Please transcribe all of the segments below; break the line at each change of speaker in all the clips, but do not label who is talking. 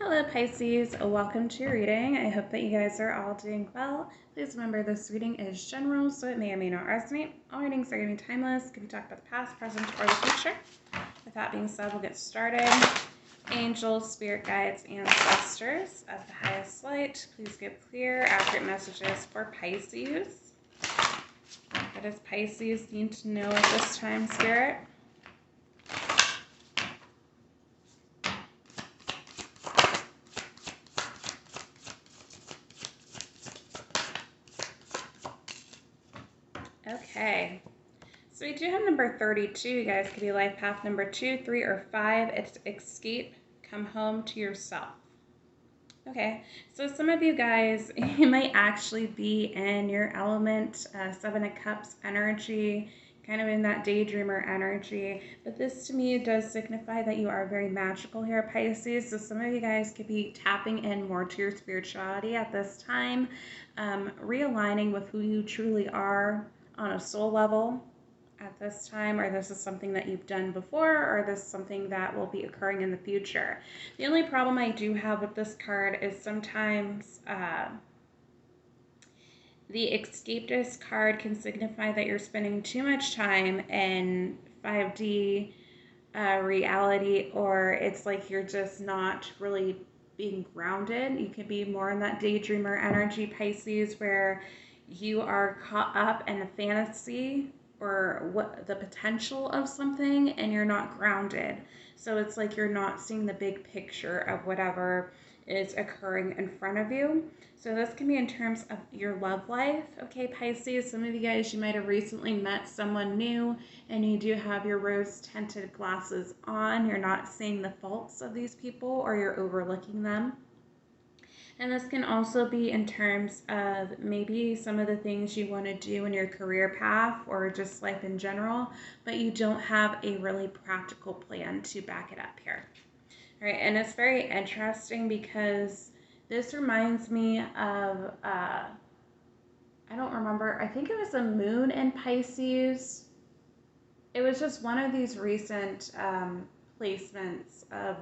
Hello Pisces, welcome to your reading. I hope that you guys are all doing well. Please remember this reading is general, so it may or may not resonate. All readings are going to be timeless, can be talked about the past, present, or the future. With that being said, we'll get started. Angels, spirit guides, ancestors of the highest light, please give clear, accurate messages for Pisces. What does Pisces need to know at this time, Spirit? Okay, so we do have number 32. You guys could be life path number 2, 3, or 5. It's escape, come home to yourself. Okay, so some of you guys, you might actually be in your element, 7 of Cups energy, kind of in that daydreamer energy. But this to me does signify that you are very magical here, Pisces. So some of you guys could be tapping in more to your spirituality at this time, realigning with who you truly are on a soul level at this time, or this is something that you've done before, or this is something that will be occurring in the future. The only problem I do have with this card is sometimes the escapist card can signify that you're spending too much time in 5D reality, or it's like you're just not really being grounded. You could be more in that daydreamer energy, Pisces, where you are caught up in a fantasy or what the potential of something and you're not grounded. So it's like you're not seeing the big picture of whatever is occurring in front of you. So this can be in terms of your love life. Okay, Pisces, some of you guys, you might have recently met someone new and you do have your rose tinted glasses on. You're not seeing the faults of these people, or you're overlooking them. And this can also be in terms of maybe some of the things you want to do in your career path or just life in general, but you don't have a really practical plan to back it up here. All right, and it's very interesting because this reminds me of, I don't remember, I think it was the moon in Pisces. It was just one of these recent placements of,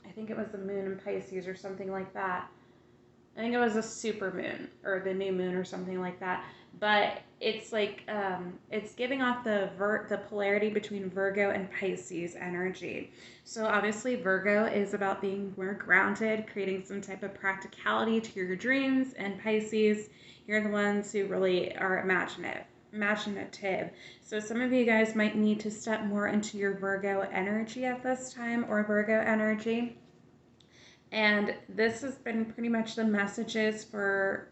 I think it was the moon in Pisces or something like that. I think it was a super moon or the new moon or something like that. But it's like, it's giving off the polarity between Virgo and Pisces energy. So obviously Virgo is about being more grounded, creating some type of practicality to your dreams. And Pisces, you're the ones who really are imaginative. So some of you guys might need to step more into your Virgo energy at this time, or Virgo energy. And this has been pretty much the messages for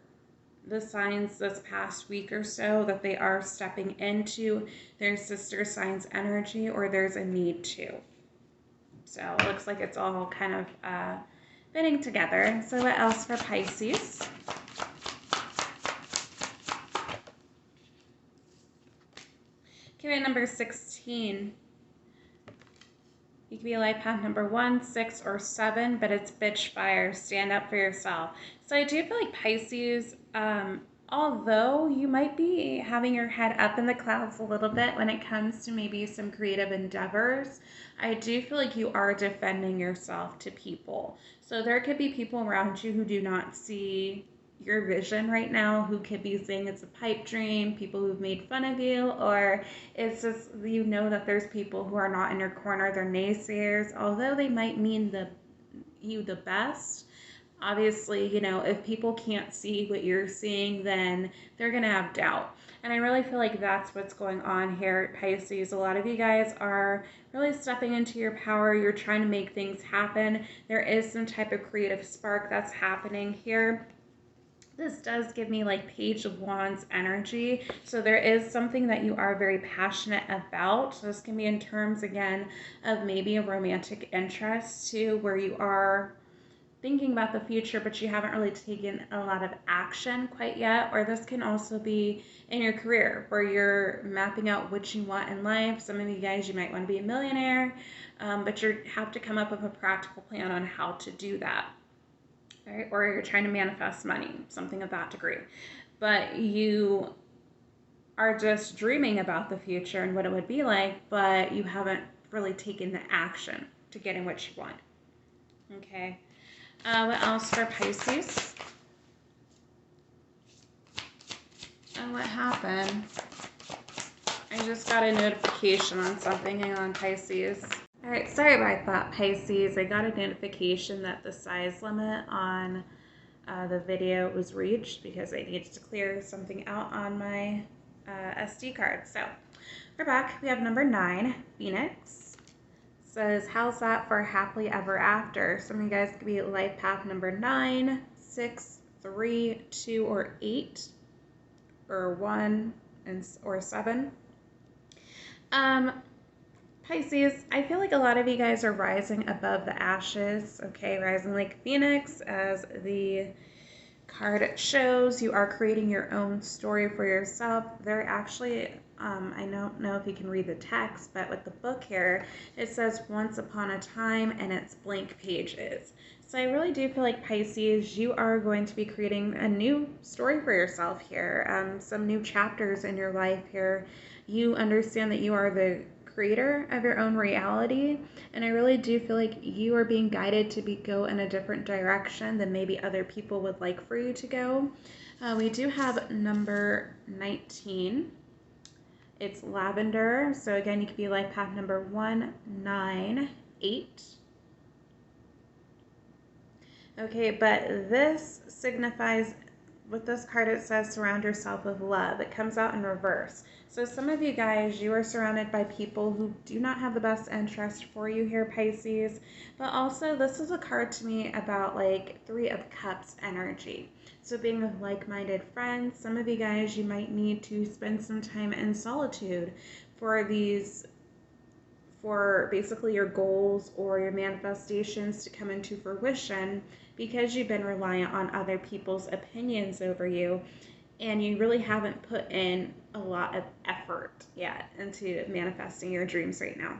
the signs this past week or so, that they are stepping into their sister signs energy, or there's a need to. So it looks like it's all kind of fitting together. So what else for Pisces? Okay, number 16. You can be life path number 1, 6, or 7, but it's bitch fire. Stand up for yourself. So I do feel like Pisces, although you might be having your head up in the clouds a little bit when it comes to maybe some creative endeavors, I do feel like you are defending yourself to people. So there could be people around you who do not see your vision right now, who could be saying it's a pipe dream, people who've made fun of you, or it's just, you know, that there's people who are not in your corner, they're naysayers, although they might mean you the best. Obviously, you know, if people can't see what you're seeing, then they're gonna have doubt. And I really feel like that's what's going on here at Pisces. A lot of you guys are really stepping into your power. You're trying to make things happen. There is some type of creative spark that's happening here. This does give me like Page of Wands energy. So there is something that you are very passionate about. So this can be in terms, again, of maybe a romantic interest too, where you are thinking about the future, but you haven't really taken a lot of action quite yet. Or this can also be in your career, where you're mapping out what you want in life. Some of you guys, you might want to be a millionaire, but you have to come up with a practical plan on how to do that. Right? Or you're trying to manifest money, something of that degree. But you are just dreaming about the future and what it would be like, but you haven't really taken the action to getting what you want. Okay. What else for Pisces? Oh, what happened? I just got a notification on something. Hang on, Pisces. All right, sorry about that, Pisces. I got a notification that the size limit on the video was reached because I needed to clear something out on my SD card. So we're back. We have number 9, Phoenix. Says, how's that for happily ever after? Some of you guys could be life path number 9, 6, 3, 2, or 8, or 1 or 7. Pisces, I feel like a lot of you guys are rising above the ashes, okay? Rising like Phoenix, as the card shows. You are creating your own story for yourself. They're actually, I don't know if you can read the text, but with the book here, it says once upon a time, and it's blank pages. So I really do feel like, Pisces, you are going to be creating a new story for yourself here, some new chapters in your life here. You understand that you are the creator of your own reality, and I really do feel like you are being guided to go in a different direction than maybe other people would like for you to go. We do have number 19. It's lavender. So again, you could be life path number 1, 9, 8. Okay, but this signifies, with this card, it says surround yourself with love. It comes out in reverse. So some of you guys, you are surrounded by people who do not have the best interest for you here, Pisces. But also, this is a card to me about like 3 of Cups energy. So being with like-minded friends, some of you guys, you might need to spend some time in solitude for basically your goals or your manifestations to come into fruition, because you've been reliant on other people's opinions over you, and you really haven't put in a lot of effort yet into manifesting your dreams right now.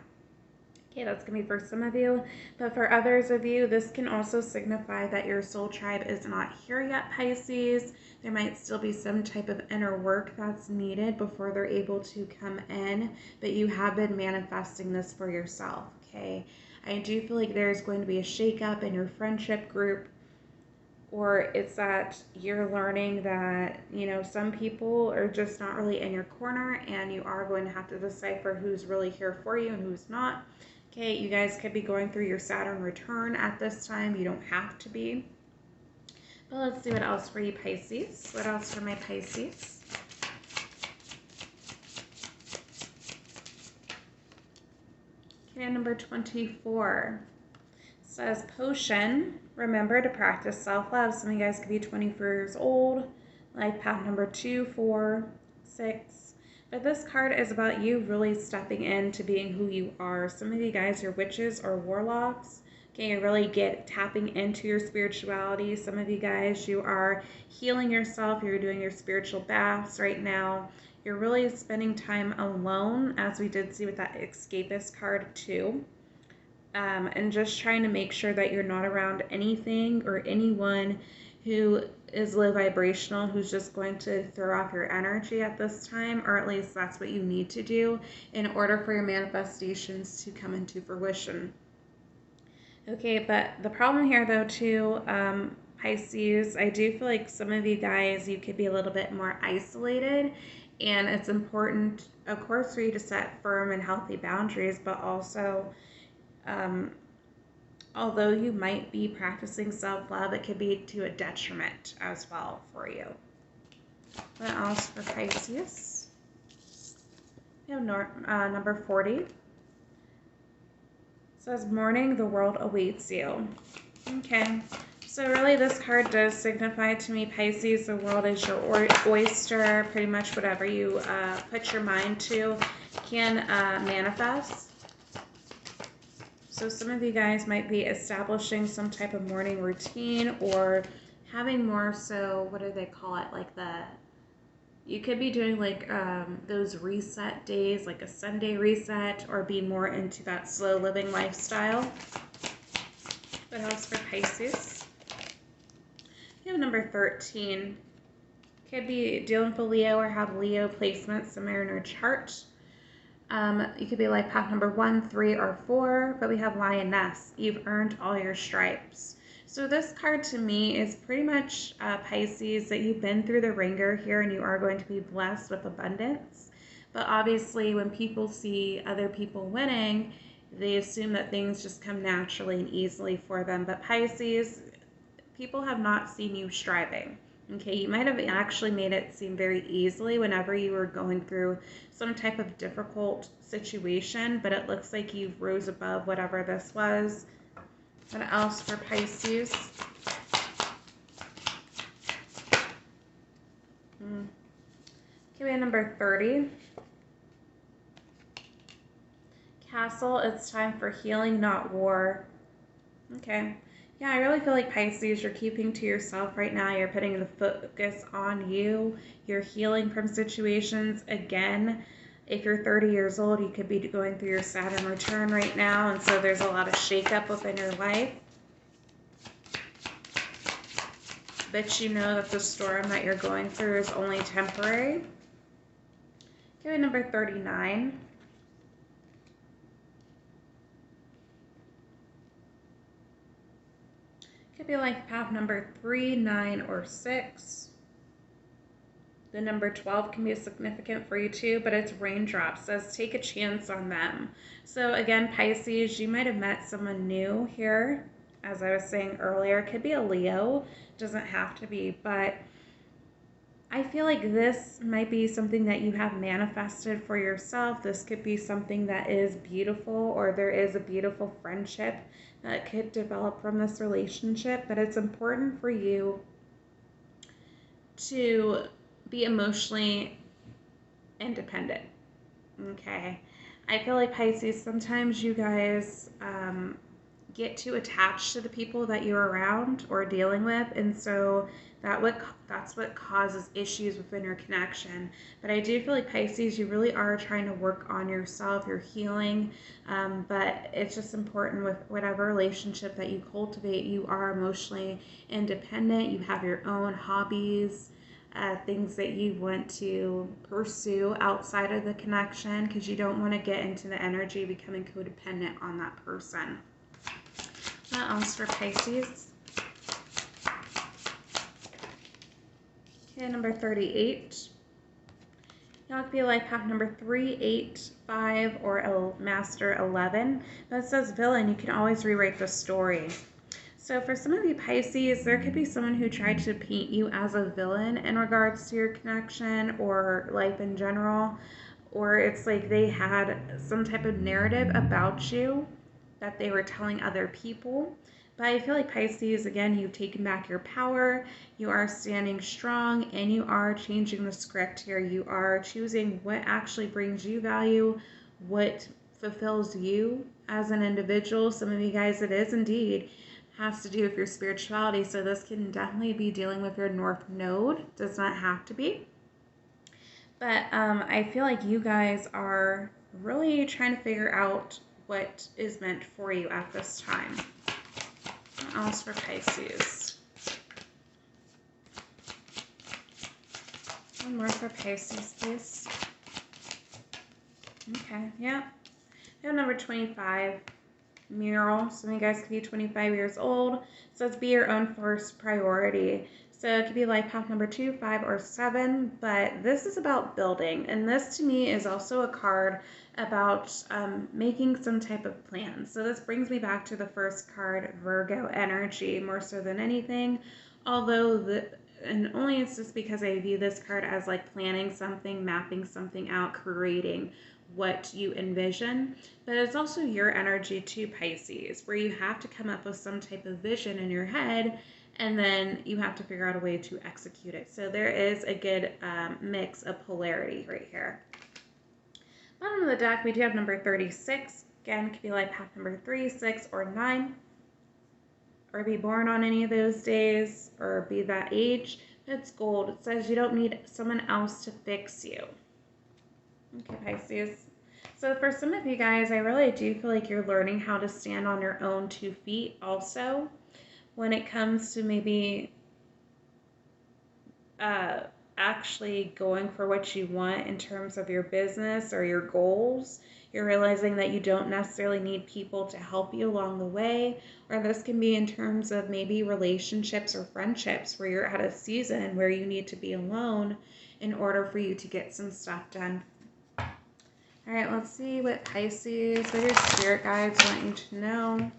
Okay, that's going to be for some of you, but for others of you, this can also signify that your soul tribe is not here yet, Pisces. There might still be some type of inner work that's needed before they're able to come in, but you have been manifesting this for yourself, okay? I do feel like there's going to be a shakeup in your friendship group, or it's that you're learning that, you know, some people are just not really in your corner, and you are going to have to decipher who's really here for you and who's not. Okay, you guys could be going through your Saturn return at this time. You don't have to be. But let's see what else for you, Pisces. What else for my Pisces? Okay, number 24 says potion. Remember to practice self-love. Some of you guys could be 24 years old. Life path number 2, 4, 6. But this card is about you really stepping into being who you are. Some of you guys are witches or warlocks. Okay, you're really tapping into your spirituality. Some of you guys, you are healing yourself. You're doing your spiritual baths right now. You're really spending time alone, as we did see with that escapist card too. And just trying to make sure that you're not around anything or anyone who is low vibrational, who's just going to throw off your energy at this time, or at least that's what you need to do in order for your manifestations to come into fruition. Okay, but the problem here though too, Pisces, I do feel like some of you guys, you could be a little bit more isolated, and it's important, of course, for you to set firm and healthy boundaries, but also although you might be practicing self-love, it could be to a detriment as well for you. What else for Pisces? We have number 40. It says, morning, the world awaits you. Okay, so really this card does signify to me, Pisces, the world is your oyster. Pretty much whatever you put your mind to can manifest. So some of you guys might be establishing some type of morning routine, or having more so, what do they call it? Like you could be doing like those reset days, like a Sunday reset, or be more into that slow living lifestyle. What else for Pisces? You have number 13. Could be dealing with a Leo or have Leo placements somewhere in your chart. You could be life path number 1, 3, or 4, but we have Lioness. You've earned all your stripes. So this card to me is pretty much Pisces, that you've been through the ringer here and you are going to be blessed with abundance. But obviously when people see other people winning, they assume that things just come naturally and easily for them. But Pisces, people have not seen you striving. Okay, you might have actually made it seem very easily whenever you were going through some type of difficult situation, but it looks like you rose above whatever this was. What else for Pisces? Okay, number 30. Castle, it's time for healing, not war. Okay. Yeah, I really feel like Pisces, you're keeping to yourself right now. You're putting the focus on you. You're healing from situations. Again, if you're 30 years old, you could be going through your Saturn return right now, and so there's a lot of shakeup within your life. But you know that the storm that you're going through is only temporary. Okay, number 39. Could be like path number 3, 9, or 6. The number 12 can be significant for you too, but it's raindrops. It says take a chance on them. So again, Pisces, you might have met someone new here. As I was saying earlier, it could be a Leo. Doesn't have to be, but I feel like this might be something that you have manifested for yourself. This could be something that is beautiful, or there is a beautiful friendship that could develop from this relationship, but it's important for you to be emotionally independent. Okay. I feel like Pisces, sometimes you guys get too attached to the people that you're around or dealing with, and so that's what causes issues within your connection. But I do feel like Pisces, you really are trying to work on yourself, you're healing, but it's just important with whatever relationship that you cultivate, you are emotionally independent, you have your own hobbies, things that you want to pursue outside of the connection, because you don't want to get into the energy of becoming codependent on that person. What else for Pisces? Okay, number 38. Now it could be life path number 3, 8, 5, or a master 11. But it says villain, you can always rewrite the story. So for some of you Pisces, there could be someone who tried to paint you as a villain in regards to your connection or life in general. Or it's like they had some type of narrative about you that they were telling other people. But I feel like Pisces, again, you've taken back your power, you are standing strong, and you are changing the script here. You are choosing what actually brings you value, what fulfills you as an individual. Some of you guys, it is indeed has to do with your spirituality. So this can definitely be dealing with your North Node. Does not have to be. But I feel like you guys are really trying to figure out what is meant for you at this time. What else for Pisces? One more for Pisces, please. Okay, yeah. We have number 25, mural. Some of you guys could be 25 years old. So let's be your own first priority. So it could be life path number 2, 5, or 7, but this is about building. And this to me is also a card about making some type of plan. So this brings me back to the first card, Virgo energy, more so than anything. Although, and only it's just because I view this card as like planning something, mapping something out, creating what you envision. But it's also your energy too, Pisces, where you have to come up with some type of vision in your head, and then you have to figure out a way to execute it. So there is a good mix of polarity right here. Bottom of the deck, we do have number 36. Again, it could be life path number 3, 6, or 9. Or be born on any of those days, or be that age. It's gold. It says you don't need someone else to fix you. Okay, Pisces. So for some of you guys, I really do feel like you're learning how to stand on your own 2 feet also. When it comes to maybe actually going for what you want in terms of your business or your goals. You're realizing that you don't necessarily need people to help you along the way, or this can be in terms of maybe relationships or friendships where you're at a season where you need to be alone in order for you to get some stuff done. All right, let's see what Pisces, what your spirit guides want you to know.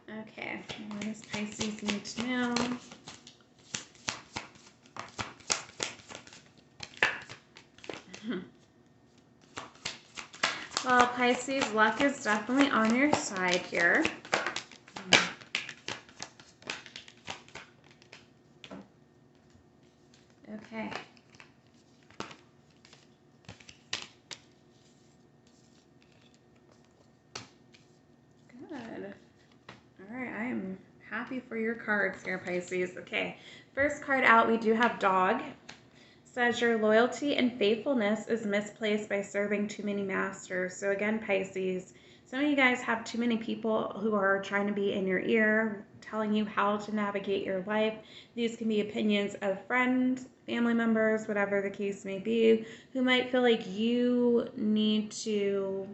Okay, what does Pisces need to know? Well, Pisces, luck is definitely on your side here. Okay. Good. All right, I am happy for your cards here, Pisces. Okay, first card out, we do have Dog. Says your loyalty and faithfulness is misplaced by serving too many masters. So again, Pisces, some of you guys have too many people who are trying to be in your ear, telling you how to navigate your life. These can be opinions of friends, family members, whatever the case may be, who might feel like you need to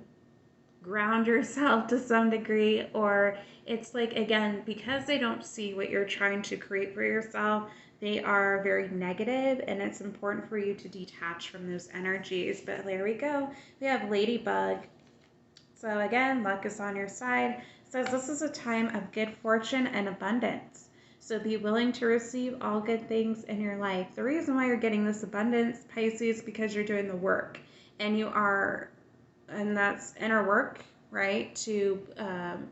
ground yourself to some degree, or it's like, again, because they don't see what you're trying to create for yourself, they are very negative, and it's important for you to detach from those energies. But there we go, we have Ladybug. So again, luck is on your side. It says this is a time of good fortune and abundance, so be willing to receive all good things in your life. The reason why you're getting this abundance, Pisces, because you're doing the work, and you are, and that's inner work, right, to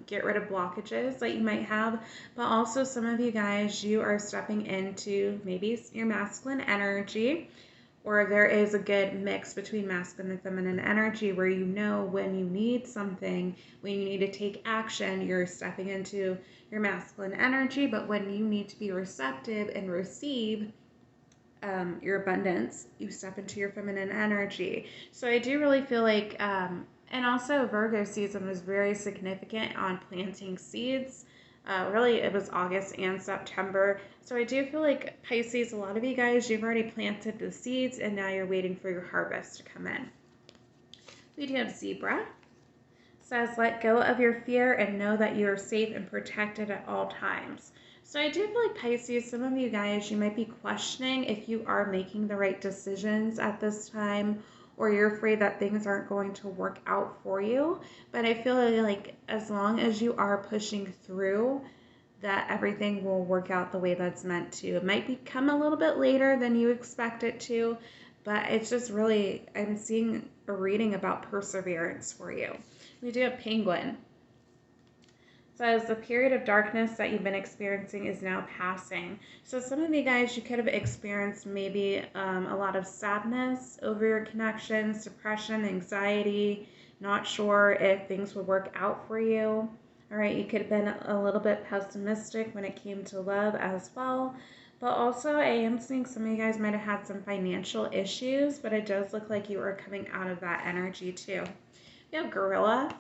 get rid of blockages that you might have. But also, some of you guys, you are stepping into maybe your masculine energy, or there is a good mix between masculine and feminine energy where you know when you need something, when you need to take action, you're stepping into your masculine energy. But when you need to be receptive and receive your abundance, you step into your feminine energy. So I do really feel like, and also Virgo season was very significant on planting seeds. Really, it was August and September. So I do feel like Pisces, a lot of you guys, you've already planted the seeds and now you're waiting for your harvest to come in. We do have Zebra. Says, let go of your fear and know that you are safe and protected at all times. So I do feel like Pisces, some of you guys, you might be questioning if you are making the right decisions at this time, or you're afraid that things aren't going to work out for you. But I feel like as long as you are pushing through, that everything will work out the way that's meant to. It might become a little bit later than you expect it to, but it's just really, I'm seeing a reading about perseverance for you. We do have Penguin. Says the period of darkness that you've been experiencing is now passing. So some of you guys, you could have experienced maybe a lot of sadness over your connections, depression, anxiety, not sure if things would work out for you. All right, you could have been a little bit pessimistic when it came to love as well. But also, I am seeing some of you guys might have had some financial issues, but it does look like you are coming out of that energy too. We have Gorilla.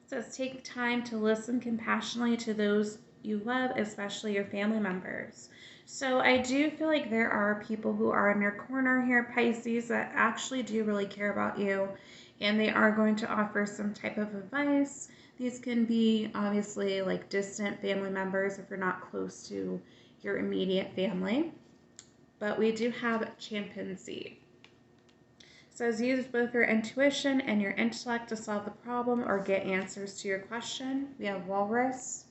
Says take time to listen compassionately to those you love, especially your family members. So I do feel like there are people who are in your corner here, Pisces, that actually do really care about you, and they are going to offer some type of advice. These can be obviously like distant family members if you're not close to your immediate family. But we do have Chimpanzee. Says use both your intuition and your intellect to solve the problem or get answers to your question. We have Walrus.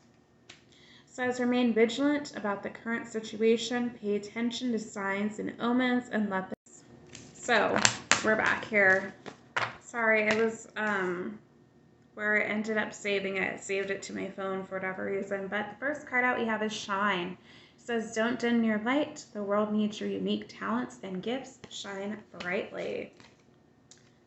Says remain vigilant about the current situation. Pay attention to signs and omens and let them. So we're back here. Sorry, it was where I ended up saving it. Saved it to my phone for whatever reason. But the first card out we have is Shine. It says don't dim your light. The world needs your unique talents and gifts. Shine brightly.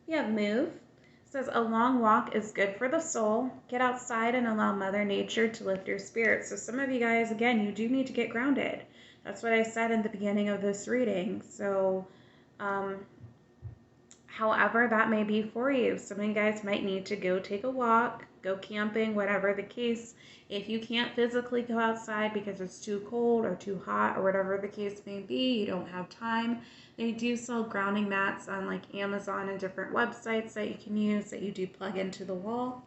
We have move. It says a long walk is good for the soul. Get outside and allow Mother Nature to lift your spirits. So some of you guys, again, you do need to get grounded. That's what I said in the beginning of this reading. So, however that may be for you, some of you guys might need to go take a walk, go camping, whatever the case. If you can't physically go outside because it's too cold or too hot or whatever the case may be, you don't have time, they do sell grounding mats on like Amazon and different websites that you can use that you do plug into the wall.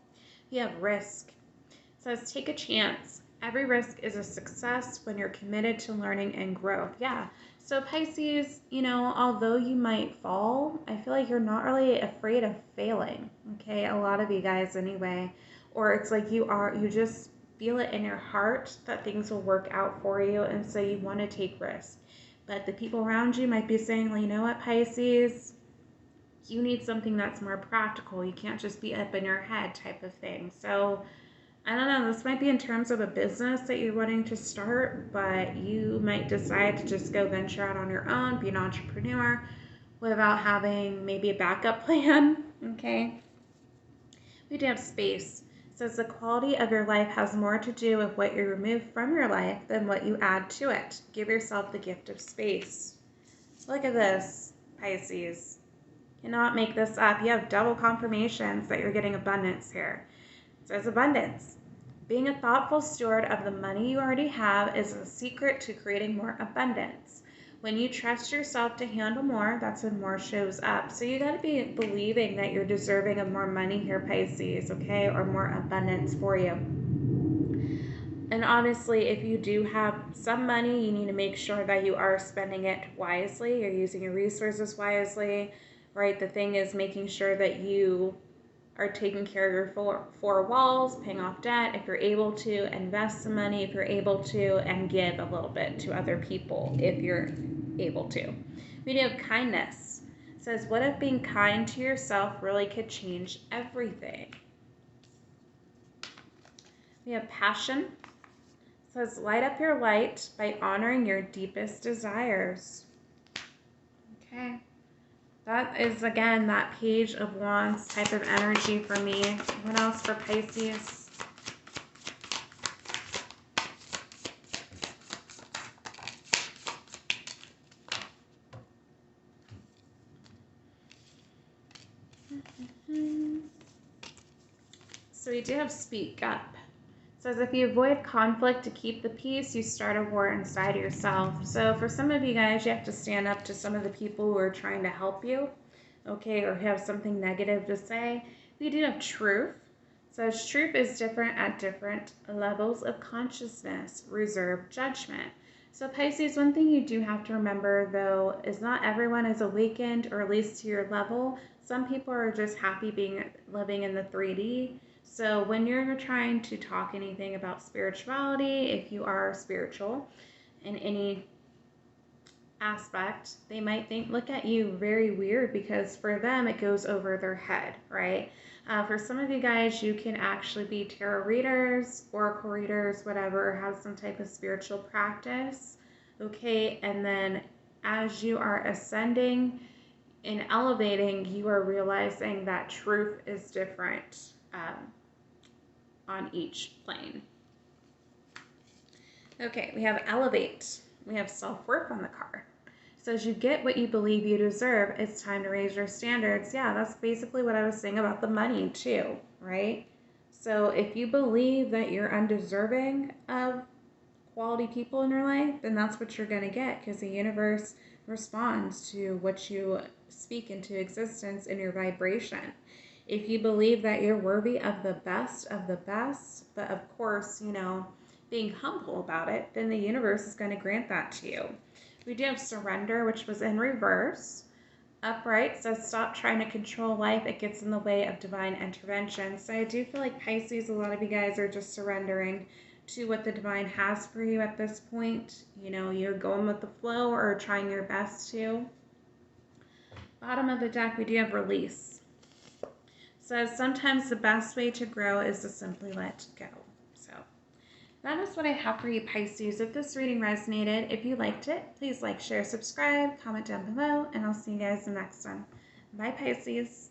You have risk. It says take a chance. Every risk is a success when you're committed to learning and growth. Yeah. So Pisces, although you might fall, I feel like you're not really afraid of failing. Okay. A lot of you guys anyway. Or it's like you just feel it in your heart that things will work out for you. And so you want to take risks. But the people around you might be saying, well, you know what, Pisces, you need something that's more practical. You can't just be up in your head type of thing. So I don't know, this might be in terms of a business that you're wanting to start, but you might decide to just go venture out on your own, be an entrepreneur without having maybe a backup plan. Okay. We do have space. It says the quality of your life has more to do with what you remove from your life than what you add to it. Give yourself the gift of space. Look at this, Pisces. Cannot make this up. You have double confirmations that you're getting abundance here. It says abundance. Being a thoughtful steward of the money you already have is a secret to creating more abundance. When you trust yourself to handle more, that's when more shows up. So you got to be believing that you're deserving of more money here, Pisces, okay, or more abundance for you. And obviously, if you do have some money, you need to make sure that you are spending it wisely. You're using your resources wisely, right? The thing is making sure that you are taking care of your four walls, paying off debt, if you're able to, invest some money if you're able to, and give a little bit to other people if you're able to. We do have kindness. It says, what if being kind to yourself really could change everything? We have passion. It says, light up your light by honoring your deepest desires. Okay. That is, again, that Page of Wands type of energy for me. What else for Pisces? So we do have speak up. It says if you avoid conflict to keep the peace, you start a war inside yourself. So for some of you guys, you have to stand up to some of the people who are trying to help you, okay, or have something negative to say. We do have truth. It says truth is different at different levels of consciousness. Reserve judgment. So Pisces, one thing you do have to remember, though, is not everyone is awakened, or at least to your level. Some people are just happy living in the 3D. So when you're trying to talk anything about spirituality, if you are spiritual in any aspect, they might look at you very weird because for them it goes over their head, right? For some of you guys, you can actually be tarot readers, oracle readers, whatever, have some type of spiritual practice, okay? And then as you are ascending and elevating, you are realizing that truth is different on each plane. Okay, we have elevate. We have self-worth on the card. So as you get what you believe you deserve, it's time to raise your standards. Yeah, that's basically what I was saying about the money too, right? So if you believe that you're undeserving of quality people in your life, then that's what you're going to get, because the universe responds to what you speak into existence in your vibration. If you believe that you're worthy of the best, but of course, being humble about it, then the universe is going to grant that to you. We do have surrender, which was in reverse. Upright says stop trying to control life. It gets in the way of divine intervention. So I do feel like Pisces, a lot of you guys are just surrendering to what the divine has for you at this point. You're going with the flow or trying your best to. Bottom of the deck, we do have release. Says sometimes the best way to grow is to simply let go. So that is what I have for you, Pisces. If this reading resonated, if you liked it, please like, share, subscribe, comment down below, and I'll see you guys in the next one. Bye, Pisces.